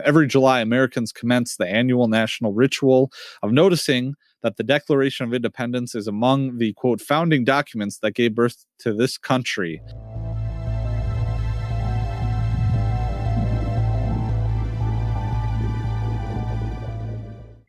Every July, Americans commence the annual national ritual of noticing that the Declaration of Independence is among the, quote, founding documents that gave birth to this country.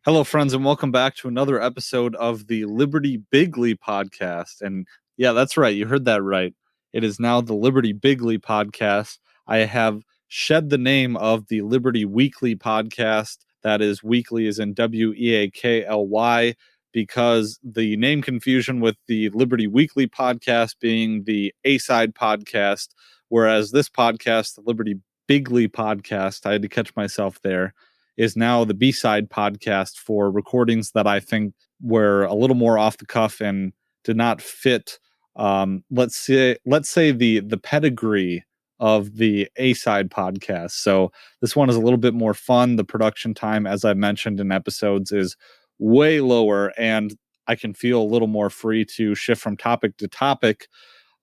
Hello, friends, and welcome back to another episode of the Liberty Bigly podcast. And yeah, that's right. You heard that right. It is now the Liberty Bigly podcast. I have shed the name of the Liberty Weekly podcast. That is, weekly is in Weakly, because the name confusion with the Liberty Weekly podcast being the A-side podcast, whereas this podcast, the Liberty Bigly podcast, I had to catch myself there, is now the B-side podcast for recordings that I think were a little more off the cuff and did not fit, let's say the pedigree of the A-side podcast. So this one is a little bit more fun. The production time, as I mentioned in episodes, is way lower, and I can feel a little more free to shift from topic to topic.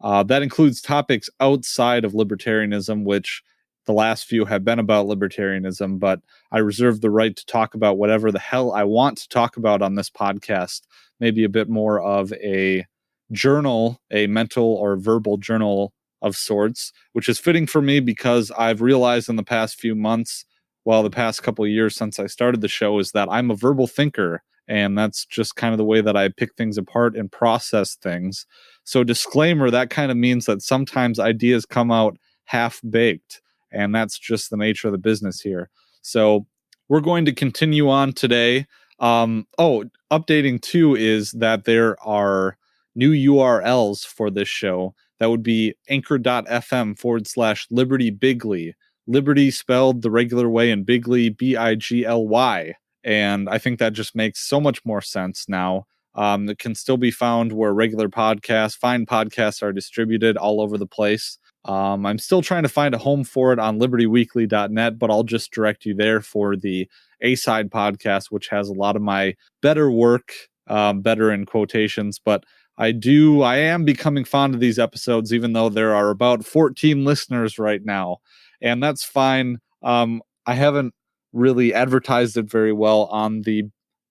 That includes topics outside of libertarianism, which the last few have been about libertarianism, but I reserve the right to talk about whatever the hell I want to talk about on this podcast. Maybe a bit more of a journal, a mental or verbal journal of sorts, which is fitting for me because I've realized in the past few months, the past couple of years since I started the show, is that I'm a verbal thinker, and that's just kind of the way that I pick things apart and process things. So disclaimer, that kind of means that sometimes ideas come out half-baked, and that's just the nature of the business here. So we're going to continue on today. Updating too is that there are new URLs for this show. That would be anchor.fm/Liberty Bigly. Liberty spelled the regular way and Bigly, Bigly. And I think that just makes so much more sense now. It can still be found where regular fine podcasts are distributed all over the place. I'm still trying to find a home for it on libertyweekly.net, but I'll just direct you there for the A-side podcast, which has a lot of my better work, better in quotations, but I am becoming fond of these episodes, even though there are about 14 listeners right now, and that's fine. I haven't really advertised it very well on the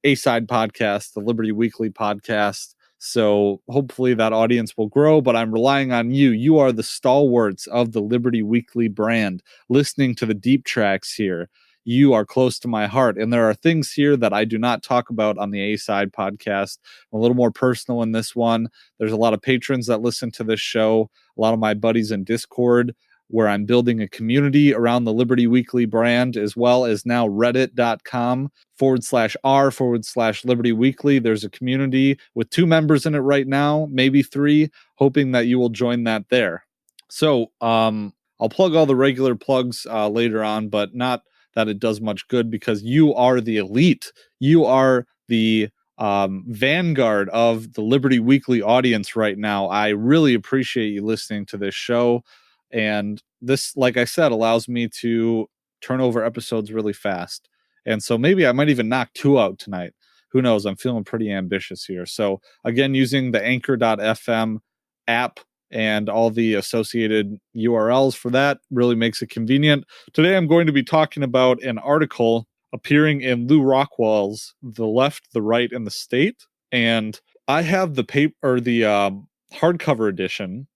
A-side podcast, the Liberty Weekly podcast, so hopefully that audience will grow, but I'm relying on you. You are the stalwarts of the Liberty Weekly brand, listening to the deep tracks here. You are close to my heart, and there are things here that I do not talk about on the A-side podcast. I'm a little more personal in this one. There's a lot of patrons that listen to this show, a lot of my buddies in Discord, where I'm building a community around the Liberty Weekly brand, as well as now reddit.com/r/Liberty Weekly. There's a community with 2 members in it right now, maybe 3, hoping that you will join that there. So I'll plug all the regular plugs later on, but not that it does much good, because you are the elite. You are the vanguard of the Liberty Weekly audience right now. I really appreciate you listening to this show. And this, like I said, allows me to turn over episodes really fast. And so maybe I might even knock 2 out tonight. Who knows? I'm feeling pretty ambitious here. So again, using the anchor.fm app and all the associated URLs for that really makes it convenient. Today, I'm going to be talking about an article appearing in Lew Rockwell's The Left, the Right, and the State. And I have the hardcover edition.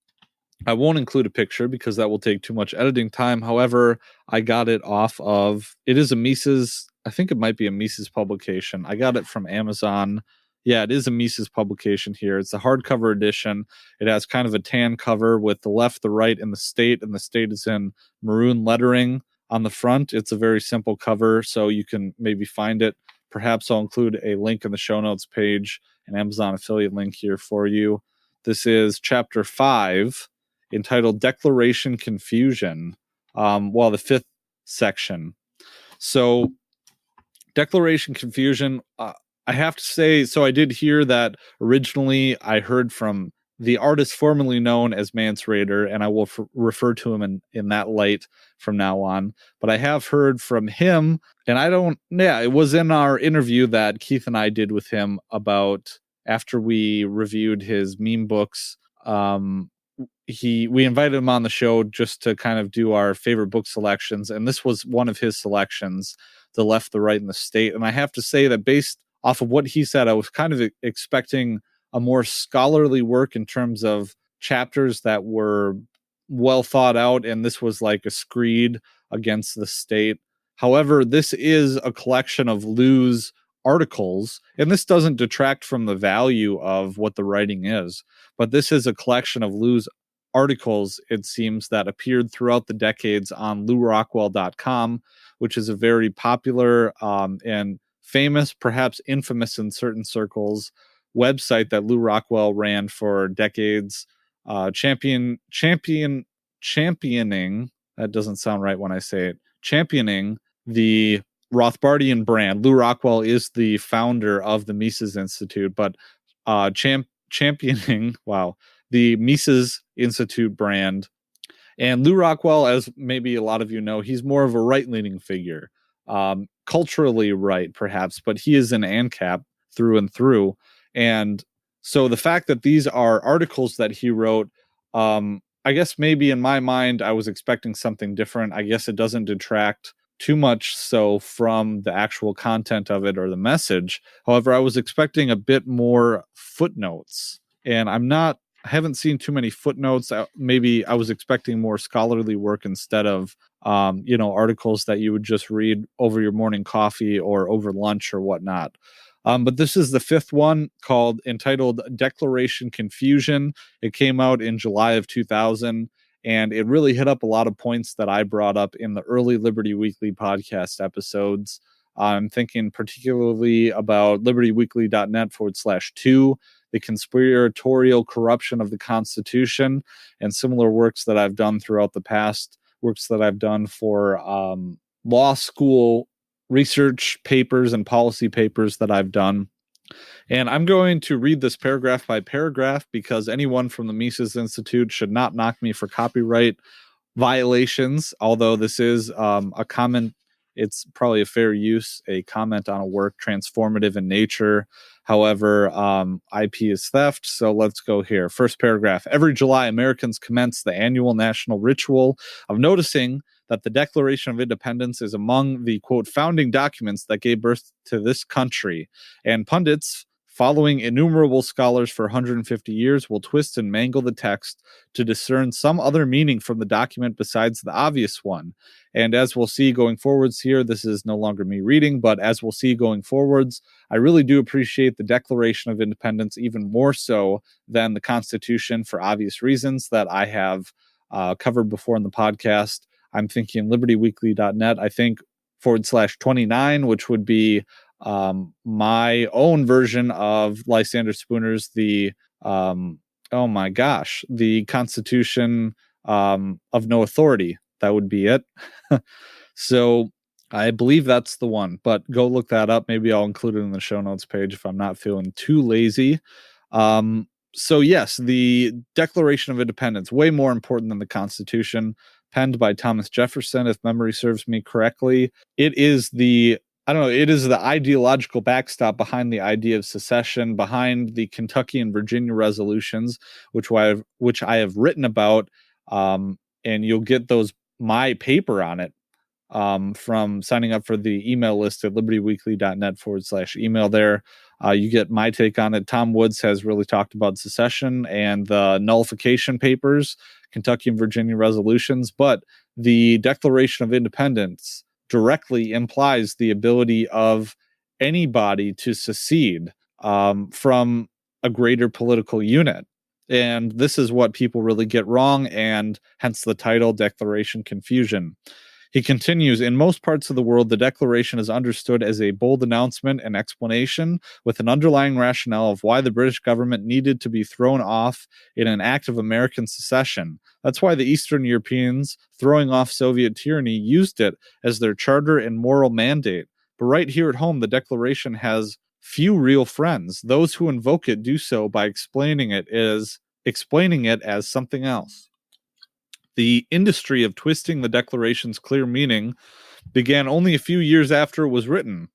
I won't include a picture because that will take too much editing time. However, I got it off of, it is a Mises, I think it might be a Mises publication. I got it from Amazon. Yeah, it is a Mises publication here. It's a hardcover edition. It has kind of a tan cover with the left, the right, and the state is in maroon lettering on the front. It's a very simple cover, so you can maybe find it. Perhaps I'll include a link in the show notes page, an Amazon affiliate link here for you. This is chapter 5, entitled Declaration Confusion, the 5th section. So Declaration Confusion, I have to say, so I did hear that originally I heard from the artist formerly known as Mance Raider, and I will refer to him in that light from now on. But I have heard from him, and it was in our interview that Keith and I did with him about after we reviewed his meme books. we invited him on the show just to kind of do our favorite book selections, and this was one of his selections, The Left, the Right, and the State. And I have to say that based off of what he said, I was kind of expecting a more scholarly work in terms of chapters that were well thought out, and this was like a screed against the state. However, this is a collection of Lew's articles, and this doesn't detract from the value of what the writing is, but this is a collection of Lew's articles, it seems, that appeared throughout the decades on LewRockwell.com, which is a very popular and famous, perhaps infamous in certain circles, website that Lew Rockwell ran for decades, championing, that doesn't sound right when I say it, championing the Rothbardian brand. Lew Rockwell is the founder of the Mises Institute, but championing, the Mises Institute brand. And Lew Rockwell, as maybe a lot of you know, he's more of a right-leaning figure, culturally right, perhaps, but he is an ANCAP through and through. And so the fact that these are articles that he wrote, I guess maybe in my mind, I was expecting something different. I guess it doesn't detract too much so from the actual content of it or the message. However, I was expecting a bit more footnotes, and I haven't seen too many footnotes. Maybe I was expecting more scholarly work instead of, articles that you would just read over your morning coffee or over lunch or whatnot. But this is the fifth one, entitled Declaration Confusion. It came out in July of 2000, and it really hit up a lot of points that I brought up in the early Liberty Weekly podcast episodes. I'm thinking particularly about libertyweekly.net/2, the conspiratorial corruption of the Constitution, and similar works that I've done throughout the past, works that I've done for law school research papers and policy papers that I've done. And I'm going to read this paragraph by paragraph because anyone from the Mises Institute should not knock me for copyright violations, although this is a comment. It's probably a fair use, a comment on a work transformative in nature. However, IP is theft, so let's go here. First paragraph. Every July, Americans commence the annual national ritual of noticing that the Declaration of Independence is among the, quote, founding documents that gave birth to this country. And pundits, following innumerable scholars for 150 years, will twist and mangle the text to discern some other meaning from the document besides the obvious one. And as we'll see going forwards here, this is no longer me reading, but as we'll see going forwards, I really do appreciate the Declaration of Independence even more so than the Constitution for obvious reasons that I have covered before in the podcast. I'm thinking libertyweekly.net, I think /29, which would be my own version of Lysander Spooner's the Constitution of No Authority. That would be it. So I believe that's the one, but go look that up. Maybe I'll include it in the show notes page if I'm not feeling too lazy. So yes, the Declaration of Independence, way more important than the Constitution, penned by Thomas Jefferson, if memory serves me correctly. It is the ideological backstop behind the idea of secession, behind the Kentucky and Virginia resolutions, which I have written about, and you'll get my paper on it from signing up for the email list at libertyweekly.net /email there. You get my take on it. Tom Woods has really talked about secession and the nullification papers, Kentucky and Virginia resolutions, but the Declaration of Independence directly implies the ability of anybody to secede from a greater political unit. And this is what people really get wrong, and hence the title, Declaration Confusion. He continues, in most parts of the world, the Declaration is understood as a bold announcement and explanation with an underlying rationale of why the British government needed to be thrown off in an act of American secession. That's why the Eastern Europeans, throwing off Soviet tyranny, used it as their charter and moral mandate. But right here at home, the Declaration has few real friends. Those who invoke it do so by explaining it as something else. The industry of twisting the Declaration's clear meaning began only a few years after it was written,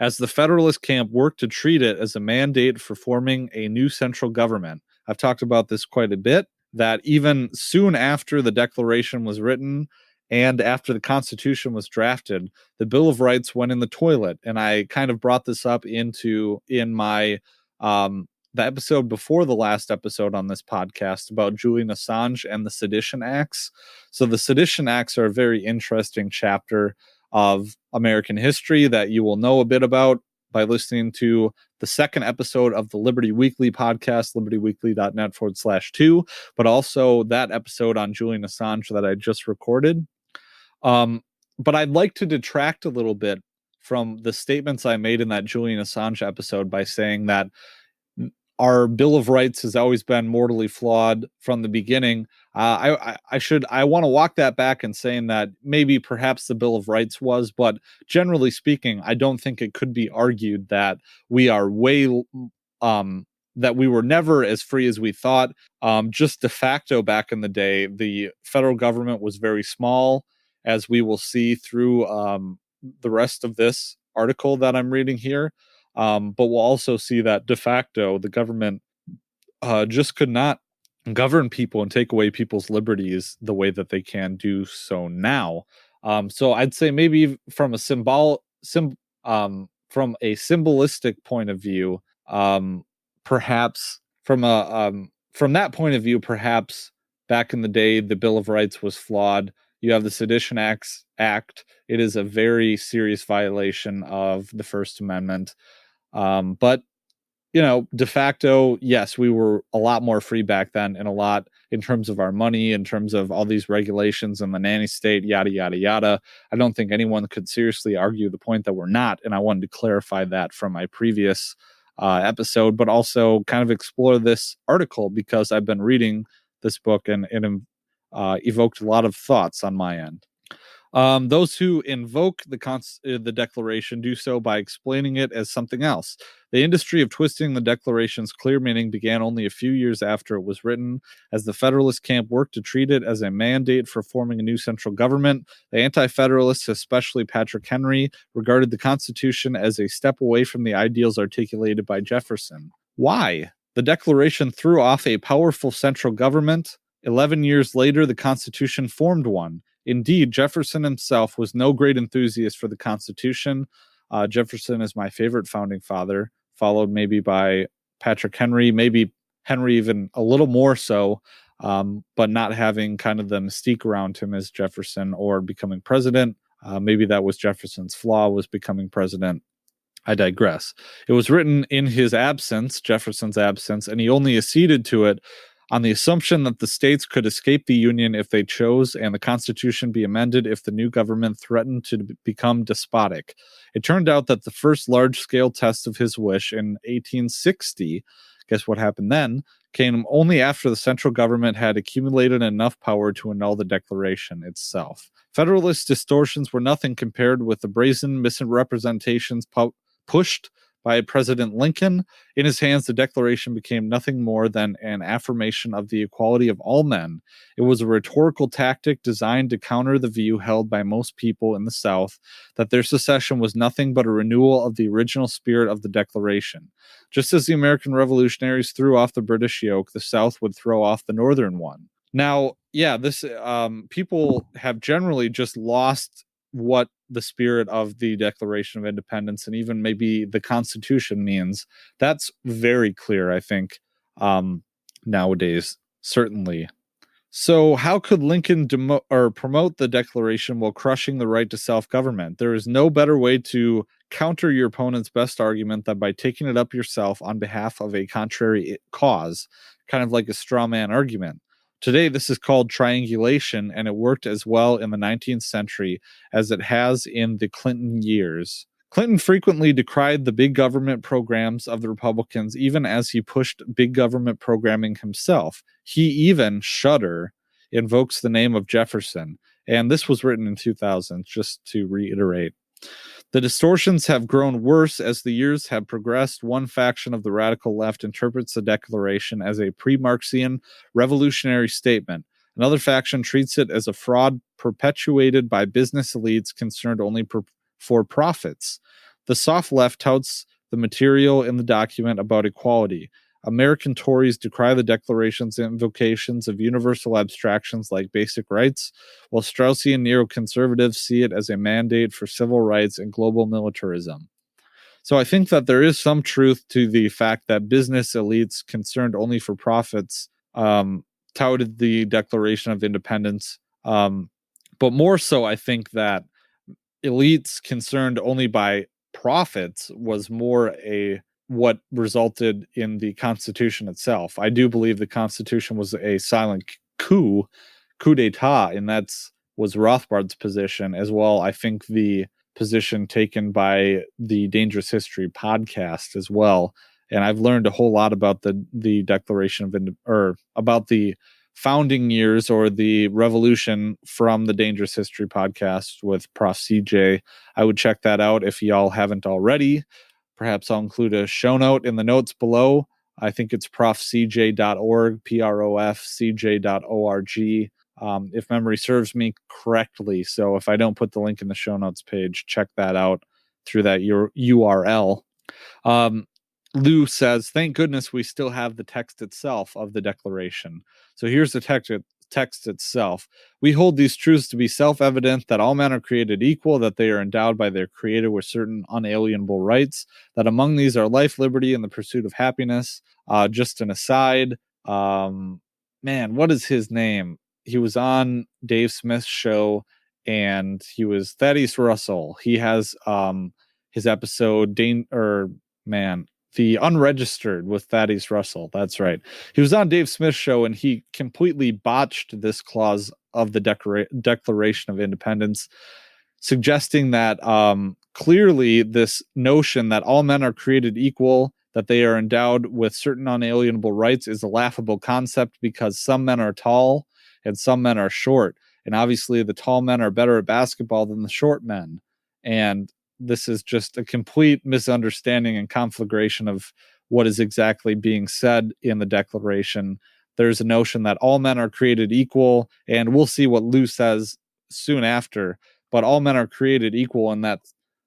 as the Federalist camp worked to treat it as a mandate for forming a new central government. I've talked about this quite a bit. that even soon after the Declaration was written and after the Constitution was drafted, the Bill of Rights went in the toilet. And I kind of brought this up in my the episode before the last episode on this podcast about Julian Assange and the Sedition Acts. So the Sedition Acts are a very interesting chapter of American history that you will know a bit about by listening to the second episode of the Liberty Weekly podcast, libertyweekly.net/2, but also that episode on Julian Assange that I just recorded. But I'd like to detract a little bit from the statements I made in that Julian Assange episode by saying that our Bill of Rights has always been mortally flawed from the beginning. I want to walk that back and saying that maybe perhaps the Bill of Rights was, but generally speaking, I don't think it could be argued that we are that we were never as free as we thought. Just de facto back in the day, the federal government was very small, as we will see through the rest of this article that I'm reading here. But we'll also see that de facto, the government just could not govern people and take away people's liberties the way that they can do so now. So I'd say maybe from a symbolistic point of view, perhaps from that point of view, perhaps back in the day, the Bill of Rights was flawed. You have the Sedition Act. It is a very serious violation of the First Amendment. But, de facto, yes, we were a lot more free back then, and a lot in terms of our money, in terms of all these regulations and the nanny state, yada, yada, yada. I don't think anyone could seriously argue the point that we're not. And I wanted to clarify that from my previous episode, but also kind of explore this article because I've been reading this book and evoked a lot of thoughts on my end. Those who invoke the Declaration do so by explaining it as something else. The industry of twisting the Declaration's clear meaning began only a few years after it was written, as the Federalist camp worked to treat it as a mandate for forming a new central government. The Anti-Federalists, especially Patrick Henry, regarded the Constitution as a step away from the ideals articulated by Jefferson. Why? The Declaration threw off a powerful central government. 11 years later, the Constitution formed one. Indeed, Jefferson himself was no great enthusiast for the Constitution. Jefferson is my favorite founding father, followed maybe by Patrick Henry, maybe Henry even a little more so, but not having kind of the mystique around him as Jefferson or becoming president. Maybe that was Jefferson's flaw, was becoming president. I digress. It was written in his absence, Jefferson's absence, and he only acceded to it on the assumption that the states could escape the Union if they chose, and the Constitution be amended if the new government threatened to become despotic. It turned out that the first large-scale test of his wish in 1860, guess what happened then, came only after the central government had accumulated enough power to annul the Declaration itself. Federalist distortions were nothing compared with the brazen misrepresentations pushed by President Lincoln. In his hands, the Declaration became nothing more than an affirmation of the equality of all men. It was a rhetorical tactic designed to counter the view held by most people in the South that their secession was nothing but a renewal of the original spirit of the Declaration. Just as the American revolutionaries threw off the British yoke, the South would throw off the Northern one. Now, yeah, this people have generally just lost what the spirit of the Declaration of Independence and even maybe the Constitution means. That's very clear, I think, nowadays, certainly. So how could Lincoln promote the Declaration while crushing the right to self-government? There is no better way to counter your opponent's best argument than by taking it up yourself on behalf of a contrary cause, kind of like a straw man argument. Today, this is called triangulation, and it worked as well in the 19th century as it has in the Clinton years. Clinton frequently decried the big government programs of the Republicans, even as he pushed big government programming himself. He even, shudder, invokes the name of Jefferson. And this was written in 2000, just to reiterate. The distortions have grown worse as the years have progressed. One faction of the radical left interprets the Declaration as a pre-Marxian revolutionary statement. Another faction treats it as a fraud perpetuated by business elites concerned only for profits. The soft left touts the material in the document about equality. American Tories decry the Declaration's invocations of universal abstractions like basic rights, while Straussian neoconservatives see it as a mandate for civil rights and global militarism. So I think that there is some truth to the fact that business elites concerned only for profits touted the Declaration of Independence. But more so, I think that elites concerned only by profits was more what resulted in the Constitution itself. I do believe the Constitution was a silent coup d'etat, and was Rothbard's position as well. I think the position taken by the Dangerous History podcast as well. And I've learned a whole lot about the Declaration of about the founding years or the revolution from the Dangerous History podcast with Prof. CJ. I would check that out if y'all haven't already. Perhaps I'll include a show note in the notes below. I think it's profcj.org, profcj.org, if memory serves me correctly. So if I don't put the link in the show notes page, check that out through that URL. Lew says, thank goodness we still have the text itself of the Declaration. So here's the text itself. We hold these truths to be self-evident, that all men are created equal, that they are endowed by their Creator with certain unalienable rights, that among these are life, liberty, and the pursuit of happiness. Just an aside, man, what is his name? He was on Dave Smith's show, and he was Thaddeus Russell. He has his episode, The Unregistered with Thaddeus Russell. That's right. He was on Dave Smith's show, and he completely botched this clause of the Declaration of Independence, suggesting that clearly this notion that all men are created equal, that they are endowed with certain unalienable rights, is a laughable concept because some men are tall and some men are short. And obviously the tall men are better at basketball than the short men. And this is just a complete misunderstanding and conflagration of what is exactly being said in the Declaration. There's a notion that all men are created equal, and we'll see what Lew says soon after, but all men are created equal, and that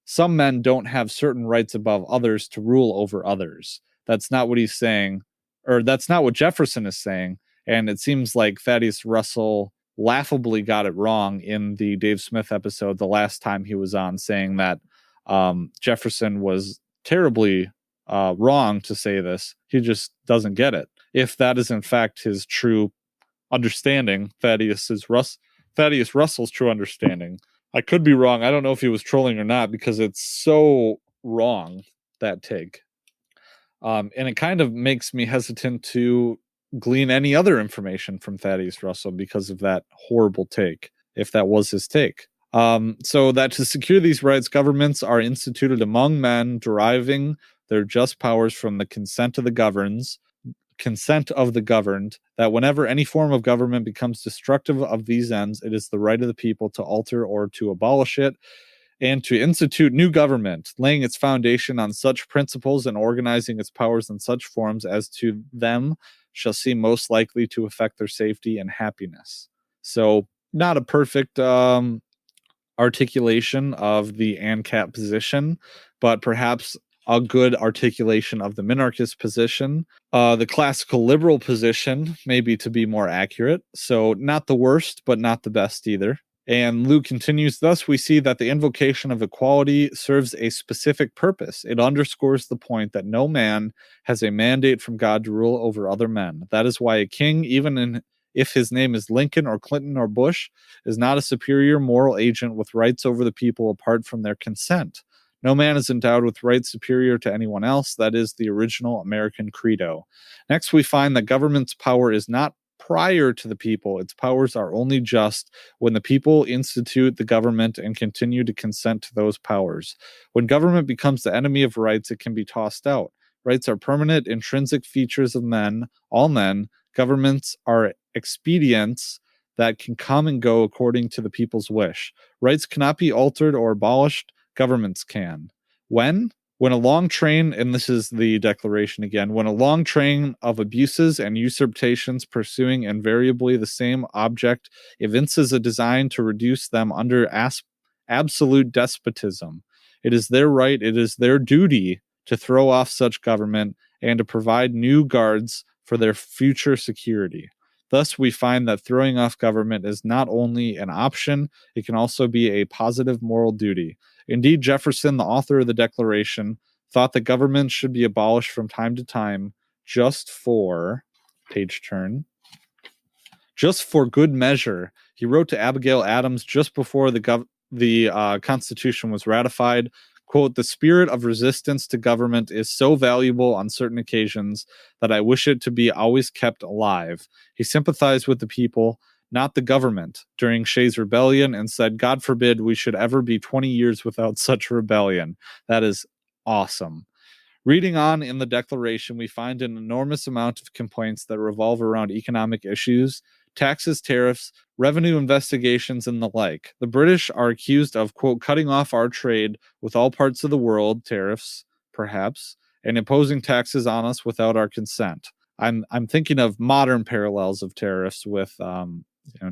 some men don't have certain rights above others to rule over others. That's not what he's saying, or that's not what Jefferson is saying, and it seems like Thaddeus Russell laughably got it wrong in the Dave Smith episode the last time he was on, saying that Jefferson was terribly wrong to say this. He just doesn't get it. If that is in fact his true understanding, Thaddeus Russell's true understanding. I could be wrong. I don't know if he was trolling or not because it's so wrong, that take. And it kind of makes me hesitant to glean any other information from Thaddeus Russell because of that horrible take, if that was his take. So that to secure these rights, governments are instituted among men, deriving their just powers from the consent of the governed, that whenever any form of government becomes destructive of these ends, it is the right of the people to alter or to abolish it, and to institute new government, laying its foundation on such principles and organizing its powers in such forms as to them shall seem most likely to affect their safety and happiness. So not a perfect articulation of the ANCAP position, but perhaps a good articulation of the minarchist position. The classical liberal position, maybe to be more accurate. So not the worst, but not the best either. And Lew continues, thus we see that the invocation of equality serves a specific purpose. It underscores the point that no man has a mandate from God to rule over other men. That is why a king, if his name is Lincoln or Clinton or Bush, is not a superior moral agent with rights over the people apart from their consent. No man is endowed with rights superior to anyone else. That is the original American credo. Next, we find that government's power is not prior to the people. Its powers are only just when the people institute the government and continue to consent to those powers. When government becomes the enemy of rights, it can be tossed out. Rights are permanent, intrinsic features of men, all men. Governments are expedients that can come and go according to the people's wish. Rights cannot be altered or abolished. Governments can. When a long train, and this is the Declaration again, when a long train of abuses and usurpations pursuing invariably the same object evinces a design to reduce them under absolute despotism, it is their right, it is their duty to throw off such government and to provide new guards for their future security. Thus, we find that throwing off government is not only an option, it can also be a positive moral duty. Indeed, Jefferson, the author of the Declaration, thought that government should be abolished from time to time just for, page turn, just for good measure. He wrote to Abigail Adams just before the Constitution was ratified, quote, "The spirit of resistance to government is so valuable on certain occasions that I wish it to be always kept alive." He sympathized with the people, not the government, during Shays' Rebellion, and said, "God forbid we should ever be 20 years without such a rebellion." That is awesome. Reading on in the Declaration, we find an enormous amount of complaints that revolve around economic issues, taxes, tariffs, revenue investigations, and the like. The British are accused of, quote, "cutting off our trade with all parts of the world," tariffs, perhaps, "and imposing taxes on us without our consent." I'm thinking of modern parallels of tariffs with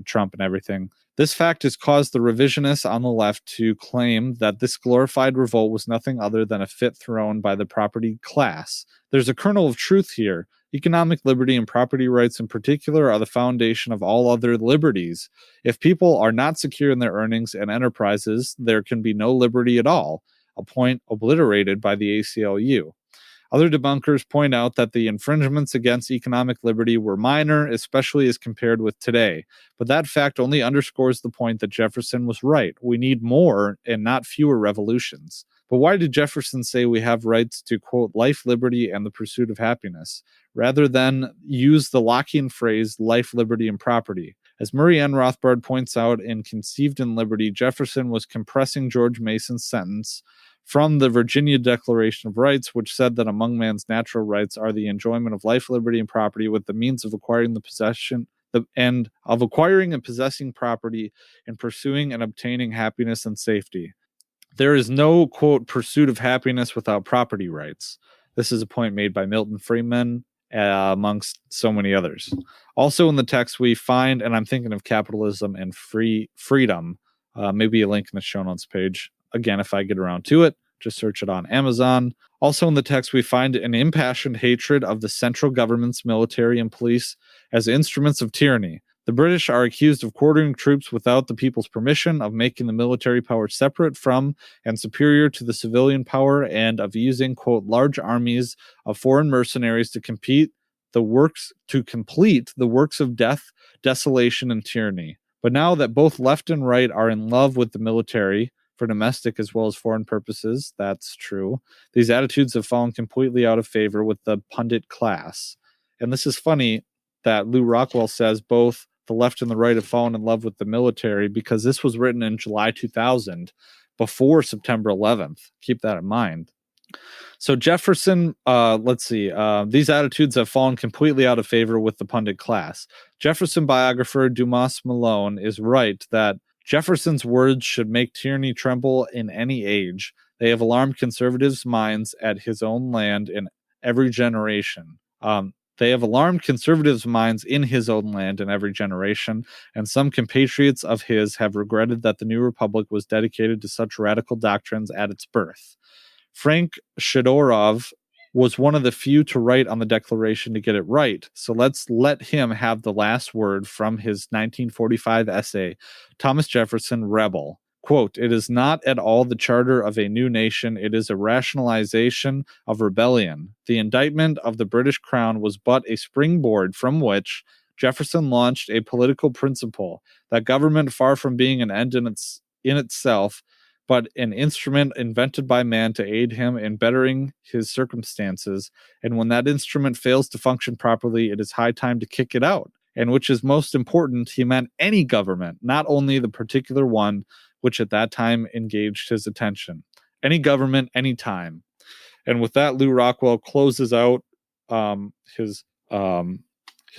Trump and everything. This fact has caused the revisionists on the left to claim that this glorified revolt was nothing other than a fit thrown by the property class. There's a kernel of truth here. Economic liberty and property rights in particular are the foundation of all other liberties. If people are not secure in their earnings and enterprises, there can be no liberty at all, a point obliterated by the ACLU. Other debunkers point out that the infringements against economic liberty were minor, especially as compared with today. But that fact only underscores the point that Jefferson was right. We need more and not fewer revolutions. But why did Jefferson say we have rights to, quote, "life, liberty, and the pursuit of happiness," rather than use the Lockean phrase life, liberty, and property? As Murray N. Rothbard points out in Conceived in Liberty, Jefferson was compressing George Mason's sentence from the Virginia Declaration of Rights, which said that among man's natural rights are the enjoyment of life, liberty, and property, with the means of acquiring the possession and of acquiring and possessing property and pursuing and obtaining happiness and safety. There is no, quote, "pursuit of happiness without property rights." This is a point made by Milton Friedman, amongst so many others. Also in the text, we find, and I'm thinking of Capitalism and Freedom, maybe a link in the show notes page. Again, if I get around to it, just search it on Amazon. Also in the text, we find an impassioned hatred of the central government's military and police as instruments of tyranny. The British are accused of quartering troops without the people's permission, of making the military power separate from and superior to the civilian power, and of using, quote, "large armies of foreign mercenaries to complete the works of death, desolation, and tyranny." But now that both left and right are in love with the military, for domestic as well as foreign purposes, that's true, these attitudes have fallen completely out of favor with the pundit class. And this is funny that Lew Rockwell says both the left and the right have fallen in love with the military, because this was written in July 2000, before September 11th. Keep that in mind. So Jefferson, these attitudes have fallen completely out of favor with the pundit class. Jefferson biographer Dumas Malone is right that Jefferson's words should make tyranny tremble in any age. They have alarmed conservatives' minds at his own land in every generation. They have alarmed conservatives' minds in his own land in every generation, and some compatriots of his have regretted that the new republic was dedicated to such radical doctrines at its birth. Frank Shadorov was one of the few to write on the Declaration to get it right, so let's let him have the last word from his 1945 essay, Thomas Jefferson, Rebel. Quote, "It is not at all the charter of a new nation, it is a rationalization of rebellion. The indictment of the British Crown was but a springboard from which Jefferson launched a political principle, that government, far from being an end in itself, but an instrument invented by man to aid him in bettering his circumstances, and when that instrument fails to function properly, it is high time to kick it out. And which is most important, he meant any government, not only the particular one which at that time engaged his attention. Any government, any time." And with that, Lew Rockwell closes out his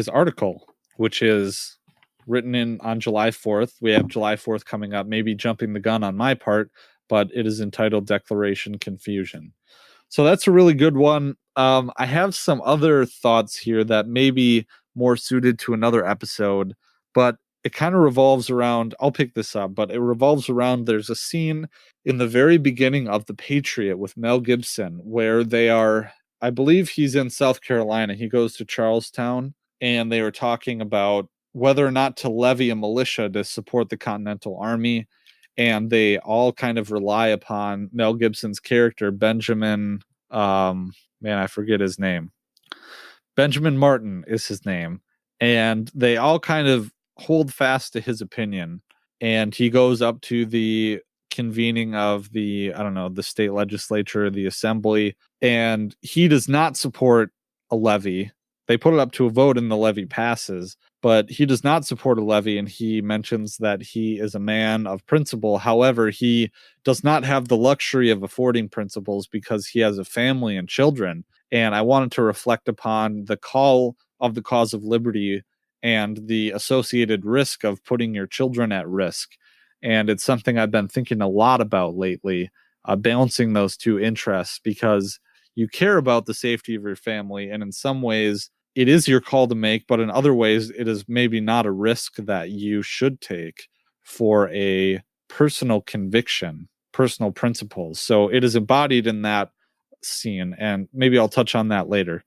article, which is written on July 4th. We have July 4th coming up, maybe jumping the gun on my part, but it is entitled Declaration Confusion. So that's a really good one. I have some other thoughts here that may be more suited to another episode, but it kind of revolves around, I'll pick this up, but it revolves around, there's a scene in the very beginning of The Patriot with Mel Gibson where they are I believe he's in South Carolina. He goes to Charlestown, and they were talking about whether or not to levy a militia to support the Continental Army. And they all kind of rely upon Mel Gibson's character, Benjamin, man, I forget his name. Benjamin Martin is his name. And they all kind of hold fast to his opinion. And he goes up to the convening of the, I don't know, the state legislature, the assembly, and he does not support a levy. They put it up to a vote and the levy passes, but he does not support a levy, and he mentions that he is a man of principle. However, he does not have the luxury of affording principles because he has a family and children. And I wanted to reflect upon the call of the cause of liberty and the associated risk of putting your children at risk. And it's something I've been thinking a lot about lately, balancing those two interests, because you care about the safety of your family. And in some ways, it is your call to make, but in other ways, it is maybe not a risk that you should take for a personal conviction, personal principles. So it is embodied in that scene. And maybe I'll touch on that later.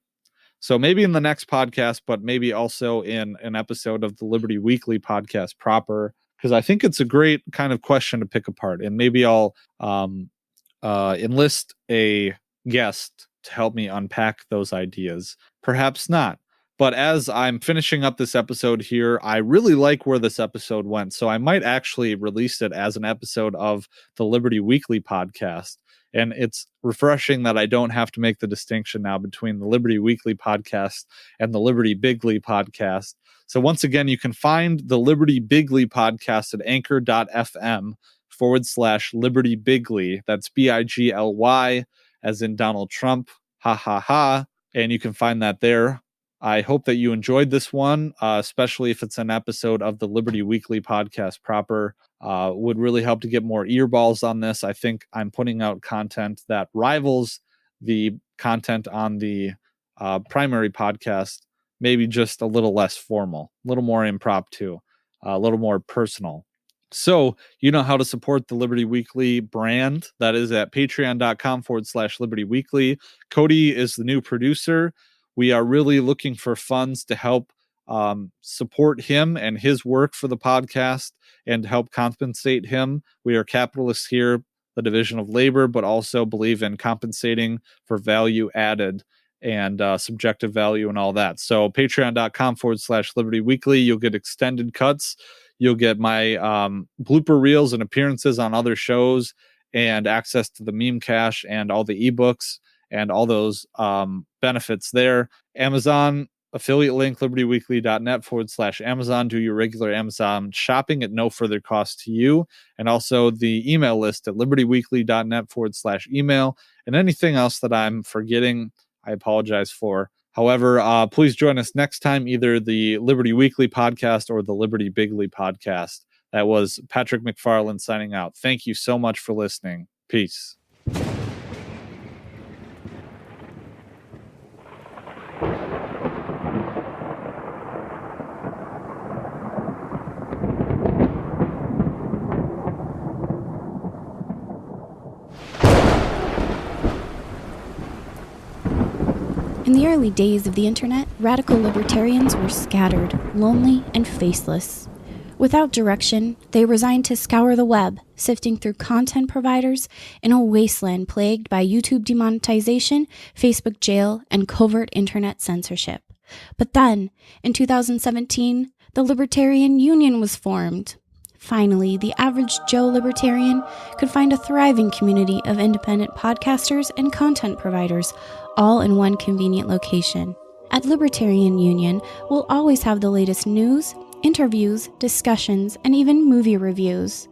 So maybe in the next podcast, but maybe also in an episode of the Liberty Weekly podcast proper, because I think it's a great kind of question to pick apart. And maybe I'll enlist a guest to help me unpack those ideas. Perhaps not. But as I'm finishing up this episode here, I really like where this episode went. So I might actually release it as an episode of the Liberty Weekly podcast. And it's refreshing that I don't have to make the distinction now between the Liberty Weekly podcast and the Liberty Bigly podcast. So once again, you can find the Liberty Bigly podcast at anchor.fm/Liberty Bigly. That's BIGLY, as in Donald Trump. Ha ha ha. And you can find that there. I hope that you enjoyed this one, especially if it's an episode of the Liberty Weekly podcast proper. Would really help to get more earballs on this. I think I'm putting out content that rivals the content on the primary podcast, maybe just a little less formal, a little more impromptu, a little more personal. So you know how to support the Liberty Weekly brand. That is at patreon.com/Liberty Weekly. Cody is the new producer. We are really looking for funds to help support him and his work for the podcast and help compensate him. We are capitalists here, the division of labor, but also believe in compensating for value added and subjective value and all that. So patreon.com/Liberty Weekly. You'll get extended cuts. You'll get my blooper reels and appearances on other shows and access to the meme cache and all the ebooks and all those benefits there. Amazon affiliate link, libertyweekly.net/Amazon. Do your regular Amazon shopping at no further cost to you. And also the email list at libertyweekly.net/email. And anything else that I'm forgetting, I apologize for. However, please join us next time, either the Liberty Weekly podcast or the Liberty Bigly podcast. That was Patrick McFarland signing out. Thank you so much for listening. Peace. In the early days of the internet, radical libertarians were scattered, lonely, and faceless. Without direction, they resigned to scour the web, sifting through content providers in a wasteland plagued by YouTube demonetization, Facebook jail, and covert internet censorship. But then, in 2017, the Libertarian Union was formed. Finally, the average Joe libertarian could find a thriving community of independent podcasters and content providers, all in one convenient location. At Libertarian Union, we'll always have the latest news, interviews, discussions, and even movie reviews.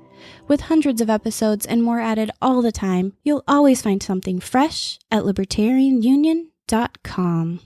With hundreds of episodes and more added all the time, you'll always find something fresh at libertarianunion.com.